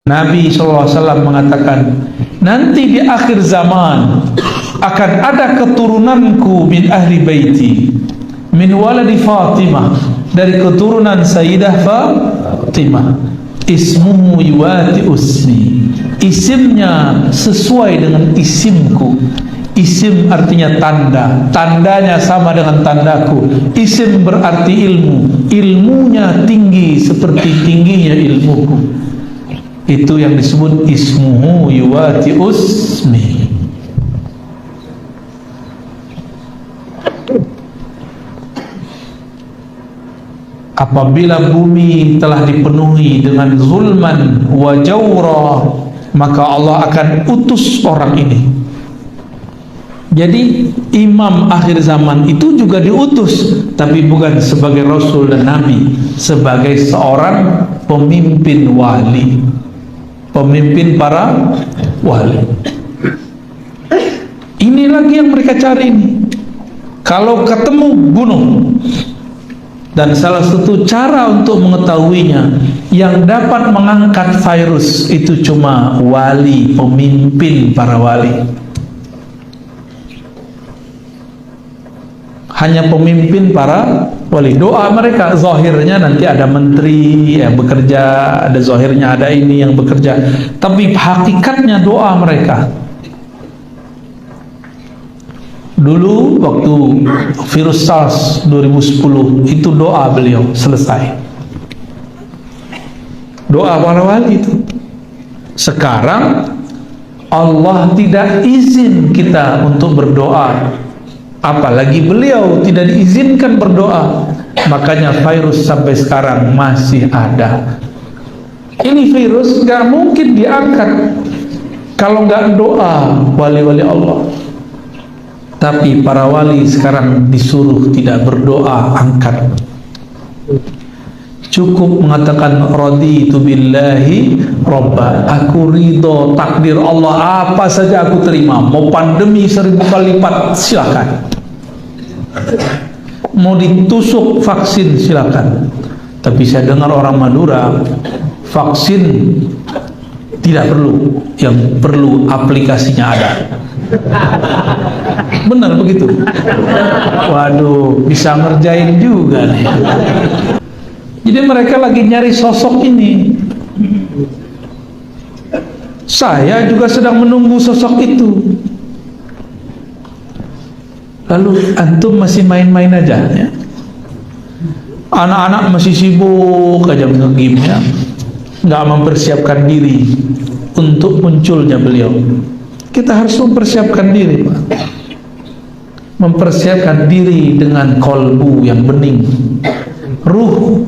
Nabi SAW mengatakan, nanti di akhir zaman akan ada keturunanku min ahli baiti, min waladi Fatimah, dari keturunan Sayyidah Fatimah, ismuhu yuwati usmi, isimnya sesuai dengan isimku. Isim artinya tanda, tandanya sama dengan tandaku. Isim berarti ilmu, ilmunya tinggi seperti tingginya ilmuku. Itu yang disebut ismuhu yuwati usmi. Apabila bumi telah dipenuhi dengan zulman wa jawra, maka Allah akan utus orang ini. Jadi imam akhir zaman itu juga diutus, tapi bukan sebagai rasul dan nabi, sebagai seorang pemimpin wali, pemimpin para wali. Ini lagi yang mereka cari ini. Kalau ketemu, bunuh. Dan salah satu cara untuk mengetahuinya, yang dapat mengangkat virus itu cuma wali, pemimpin para wali. Hanya pemimpin para wali. Doa mereka zahirnya nanti ada menteri yang bekerja, ada zahirnya ada ini yang bekerja, tapi hakikatnya doa mereka. Dulu waktu virus SARS 2010 itu doa beliau selesai. Doa para wali itu. Sekarang Allah tidak izin kita untuk berdoa, apalagi beliau tidak diizinkan berdoa. Makanya virus sampai sekarang masih ada. Ini virus gak mungkin diangkat kalau gak doa wali-wali Allah. Tapi para wali sekarang disuruh tidak berdoa, angkat. Cukup mengatakan raditu billahi robba, aku ridho takdir Allah, apa saja aku terima. Mau pandemi 1000 kali lipat silakan, mau ditusuk vaksin silakan. Tapi saya dengar orang Madura vaksin tidak perlu, yang perlu aplikasinya ada. Benar begitu? Waduh, bisa ngerjain juga nih. Jadi mereka lagi nyari sosok ini. Saya juga sedang menunggu sosok itu. Lalu antum masih main-main aja ya? Anak-anak masih sibuk aja nge-game ya, nggak mempersiapkan diri untuk munculnya beliau. Kita harus mempersiapkan diri, Pak. Mempersiapkan diri dengan kolbu yang bening, ruh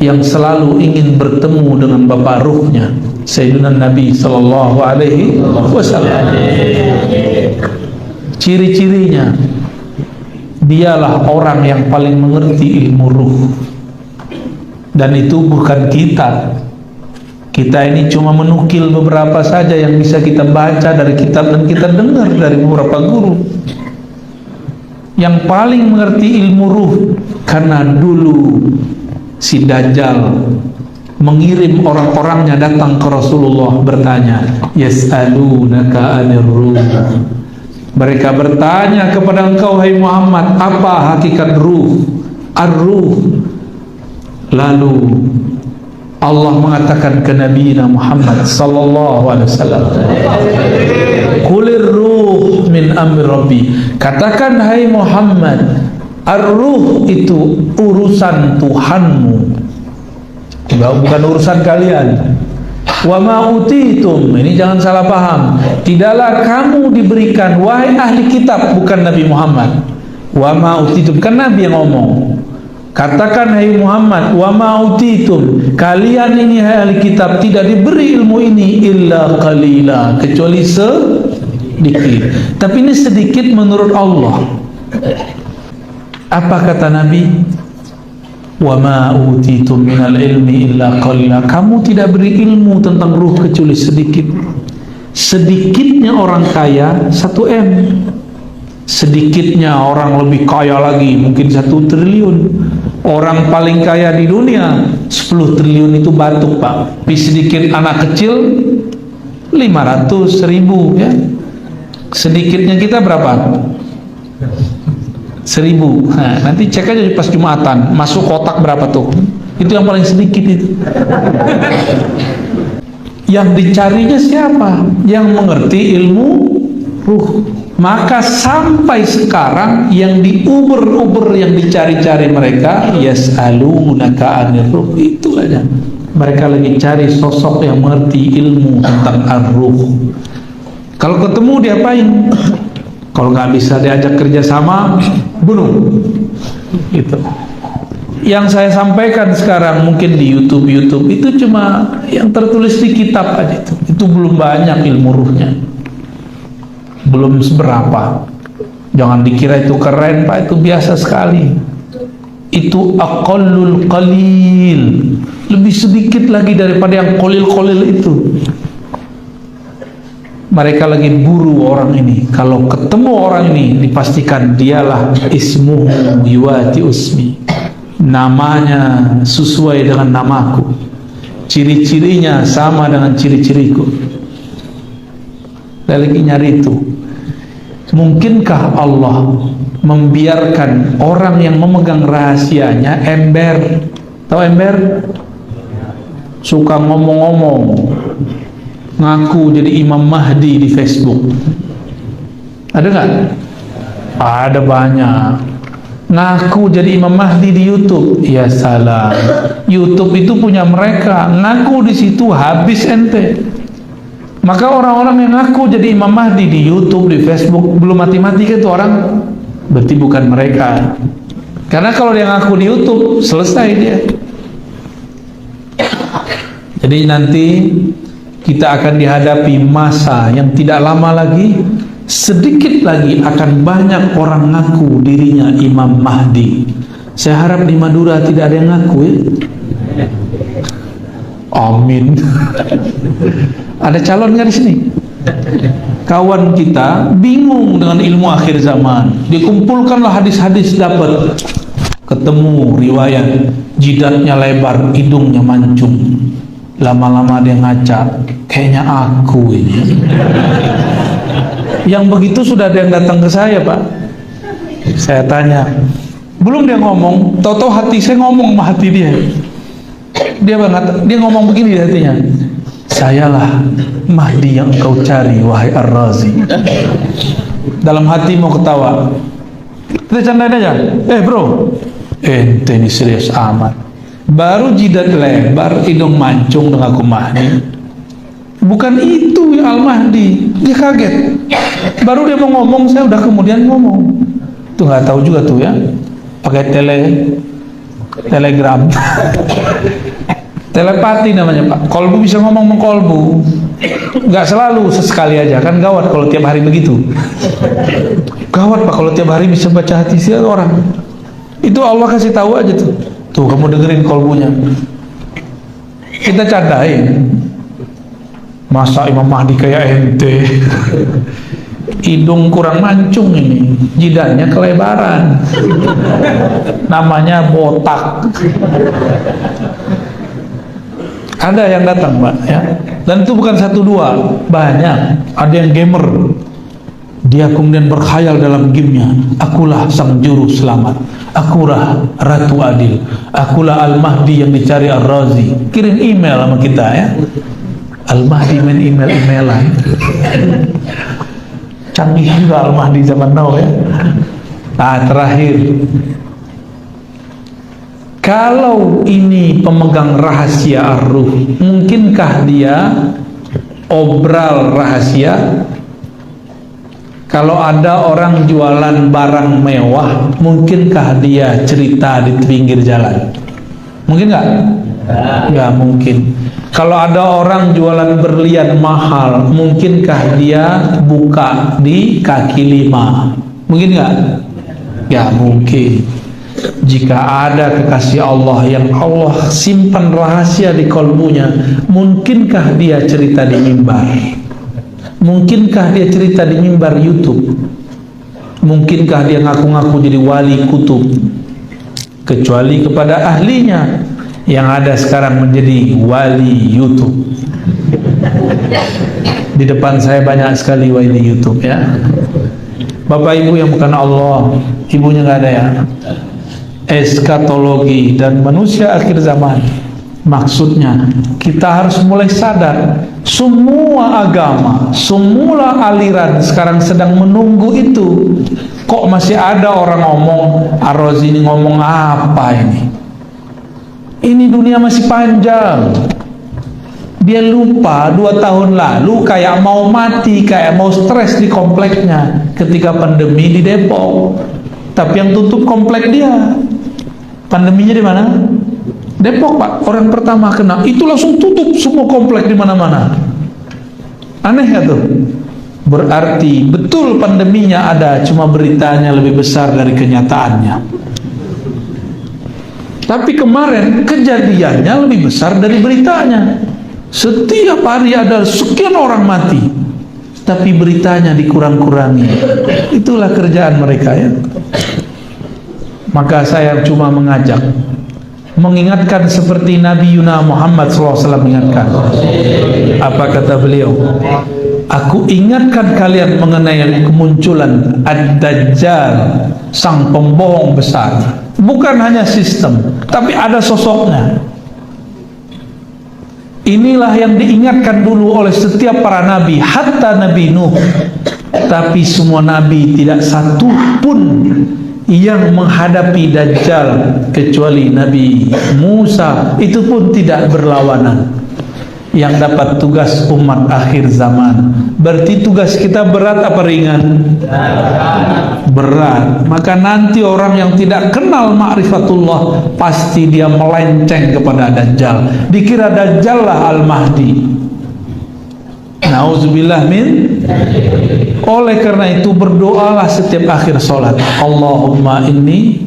yang selalu ingin bertemu dengan Bapak ruhnya, Sayyidina Nabi Sallallahu Alaihi Wasallam. Ciri-cirinya, dialah orang yang paling mengerti ilmu ruh. Dan itu bukan kita. Kita ini cuma menukil beberapa saja yang bisa kita baca dari kitab dan kita dengar dari beberapa guru. Yang paling mengerti ilmu ruh, karena dulu si Dajjal mengirim orang-orangnya datang ke Rasulullah bertanya, yas'alunaka 'anir ruh. Mereka bertanya kepada engkau, hai Muhammad, apa hakikat ruh? Ar-ruh. Lalu Allah mengatakan ke Nabi Muhammad sallallahu alaihi wasallam, Qulir ruh min amri Rabbi. Katakan hai Muhammad, ar-ruh itu urusan Tuhanmu, bukan urusan kalian. Wa ma utitum, ini jangan salah paham, tidaklah kamu diberikan wahai ahli kitab, bukan Nabi Muhammad. Wa ma utitum, kan Nabi yang ngomong. Katakan hai Muhammad, wa ma utitum, kalian ini hai ahli kitab tidak diberi ilmu ini illa qalila, kecuali sedikit. Tapi ini sedikit menurut Allah. Apa kata Nabi? Wa ma utitum minal ilmi illa qalila, kamu tidak beri ilmu tentang ruh kecuali sedikit. Sedikitnya orang kaya 1 M, sedikitnya orang lebih kaya lagi mungkin 1 triliun. Orang paling kaya di dunia 10 triliun itu batuk, Pak. Sedikit anak kecil 500.000 ya. Sedikitnya kita berapa? 1.000. Nah, nanti cek aja pas Jumatan, masuk kotak berapa tuh? Itu yang paling sedikit itu. Yang dicarinya siapa? Yang mengerti ilmu ruh. Maka sampai sekarang yang diuber-uber, yang dicari-cari mereka, yas'alunaka 'anir ruh, itu aja. Mereka lagi cari sosok yang mengerti ilmu tentang ar-ruh. Kalau ketemu diapain? Kalau nggak bisa diajak kerjasama, bunuh. Gitu. Yang saya sampaikan sekarang mungkin di YouTube itu cuma yang tertulis di kitab aja itu. Itu belum banyak ilmu ruhnya. Belum seberapa. Jangan dikira itu keren, Pak, itu biasa sekali. Itu aqallul qalil, lebih sedikit lagi daripada yang qalil-qalil itu. Mereka lagi buru orang ini. Kalau ketemu orang ini, dipastikan dialah ismuhu yuwati usmi, namanya sesuai dengan namaku, ciri-cirinya sama dengan ciri-ciriku. Saya lagi nyari itu. Mungkinkah Allah membiarkan orang yang memegang rahasianya ember? Tahu ember? Suka ngomong-ngomong, ngaku jadi Imam Mahdi di Facebook. Ada nggak? Ada banyak. Ngaku jadi Imam Mahdi di YouTube. Ya salah. YouTube itu punya mereka. Ngaku di situ habis ente. Maka orang-orang yang ngaku jadi Imam Mahdi di YouTube, di Facebook, belum mati-mati kan itu orang, berarti bukan mereka. Karena kalau dia ngaku di YouTube, selesai dia. Jadi nanti kita akan dihadapi masa yang tidak lama lagi, sedikit lagi akan banyak orang ngaku dirinya Imam Mahdi. Saya harap di Madura tidak ada yang ngaku ya. Amin. Ada calon nggak di sini? Kawan kita bingung dengan ilmu akhir zaman. Dikumpulkanlah hadis-hadis, dapat ketemu riwayat jidatnya lebar, hidungnya mancung. Lama-lama dia ngaca, kayaknya aku ini. Yang begitu sudah ada yang datang ke saya, Pak. Saya tanya, belum dia ngomong, tahu-tahu hati saya ngomong sama hati dia. Dia ngomong begini di hatinya, sayalah Mahdi yang engkau cari, wahai Ar-Razi. Dalam hati mau ketawa, kita candain aja. Bro, ente ini serius amat. Baru jidat lebar, hidung mancung dengan aku Mahdi. Bukan itu ya Al-Mahdi. Dia kaget. Baru dia mau ngomong, saya udah kemudian ngomong. Tuh nggak tahu juga tuh ya. Pakai telegram. Telepati namanya, Pak. Kolbu bisa ngomong mengkolbu. Nggak selalu, sesekali aja. Kan gawat kalau tiap hari begitu. Gawat, Pak, kalau tiap hari bisa baca hati orang. Itu Allah kasih tahu aja tuh. Tuh, kamu dengerin kolbunya. Kita candain. Masa Imam Mahdi kayak ente? Hidung kurang mancung ini, jidatnya kelebaran. Namanya botak. Ada yang datang, Pak, ya. Dan itu bukan satu dua, banyak. Ada yang gamer. Dia kemudian berkhayal dalam gamenya, akulah sang juru selamat, akulah Ratu Adil, akulah Al-Mahdi yang dicari Ar-Razi. Kirim email sama kita ya. Al-Mahdi main email-emailan. Canggih juga Al-Mahdi zaman now ya. Nah, terakhir, kalau ini pemegang rahasia ar-ruh, mungkinkah dia obral rahasia? Kalau ada orang jualan barang mewah, mungkinkah dia cerita di pinggir jalan? Mungkin nggak? Nggak mungkin. Kalau ada orang jualan berlian mahal, mungkinkah dia buka di kaki lima? Mungkin nggak? Nggak mungkin. Jika ada kekasih Allah yang Allah simpan rahasia di kolbunya, mungkinkah dia cerita di mimbar? Mungkinkah dia cerita di mimbar YouTube? Mungkinkah dia ngaku-ngaku jadi wali kutub? kecuali kepada ahlinya, yang ada sekarang menjadi wali YouTube. Di depan saya banyak sekali wali YouTube ya. Bapak ibu yang bukan Allah, ibunya nggak ada ya. Eskatologi dan manusia akhir zaman, maksudnya kita harus mulai sadar, semua agama, semua aliran sekarang sedang menunggu itu. Kok masih ada orang ngomong, Ar-Razi ini ngomong apa ini? Ini dunia masih panjang. Dia lupa 2 tahun lalu kayak mau mati, kayak mau stres di kompleknya ketika pandemi di Depok. Tapi yang tutup komplek dia. Pandeminya di mana? Depok, Pak. Orang pertama kena, itu langsung tutup semua komplek di mana-mana. Aneh ya tuh. Berarti betul pandeminya ada, cuma beritanya lebih besar dari kenyataannya. Tapi kemarin kejadiannya lebih besar dari beritanya. Setiap hari ada sekian orang mati, tapi beritanya dikurang-kurangi. Itulah kerjaan mereka ya. Maka saya cuma mengajak, mengingatkan seperti Nabi Yuna Muhammad SAW mengingatkan. Apa kata beliau? Aku ingatkan kalian mengenai kemunculan Ad-Dajjal, sang pembohong besar. Bukan hanya sistem, tapi ada sosoknya. Inilah yang diingatkan dulu oleh setiap para nabi, hatta Nabi Nuh. Tapi semua nabi tidak satu pun yang menghadapi Dajjal kecuali Nabi Musa, itu pun tidak berlawanan. Yang dapat tugas umat akhir zaman. Berarti tugas kita berat apa ringan? Berat. Maka nanti orang yang tidak kenal ma'rifatullah pasti dia melenceng kepada Dajjal. Dikira Dajjal lah Al-Mahdi. Nauzubillah min. Oleh karena itu berdoalah setiap akhir sholat, Allahumma inni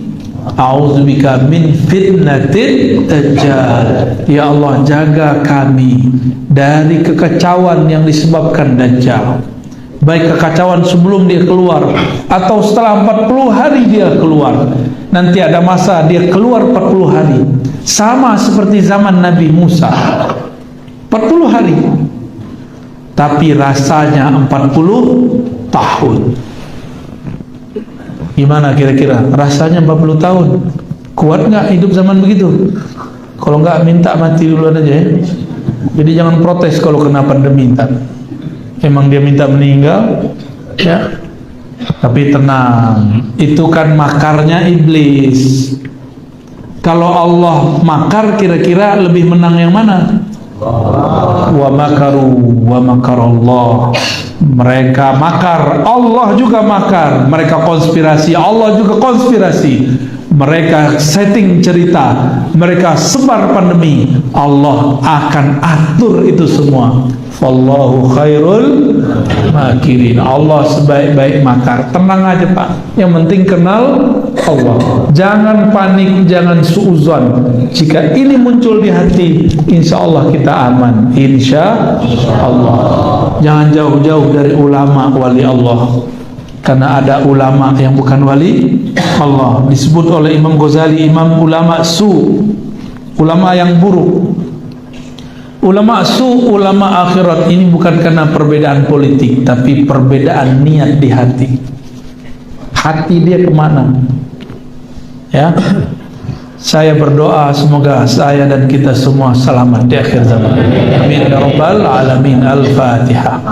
a'udzubika min fitnatil Dajjal. Ya Allah, jaga kami dari kekacauan yang disebabkan Dajjal. Baik kekacauan sebelum dia keluar atau setelah 40 hari dia keluar. Nanti ada masa dia keluar 40 hari. Sama seperti zaman Nabi Musa. 40 hari. Tapi rasanya 40 tahun. Gimana kira-kira? Rasanya 40 tahun. Kuat nggak hidup zaman begitu? Kalau nggak minta mati duluan aja ya. Jadi jangan protes kalau kena pandemi ntar. Emang dia minta meninggal, ya. Tapi tenang, itu kan makarnya iblis. Kalau Allah makar, kira-kira lebih menang yang mana? Wa makaru wa makarallah. Mereka makar, Allah juga makar. Mereka konspirasi, Allah juga konspirasi. Mereka setting cerita, mereka sebar pandemi, Allah akan atur itu semua. Wallahu khairul makirin. Allah sebaik-baik makar. Tenang aja Pak, yang penting kenal Allah. Jangan panik, jangan suuzon. Jika ini muncul di hati, insya Allah kita aman. Insya Allah. Jangan jauh-jauh dari ulama wali Allah, karena ada ulama yang bukan wali Allah. Disebut oleh Imam Ghazali, imam ulama su, ulama yang buruk. Ulama su, ulama akhirat ini bukan karena perbedaan politik, tapi perbedaan niat di hati. Hati dia kemana? Ya, saya berdoa semoga saya dan kita semua selamat di akhir zaman. Amin ya rabbal alamin. Al-Fatihah.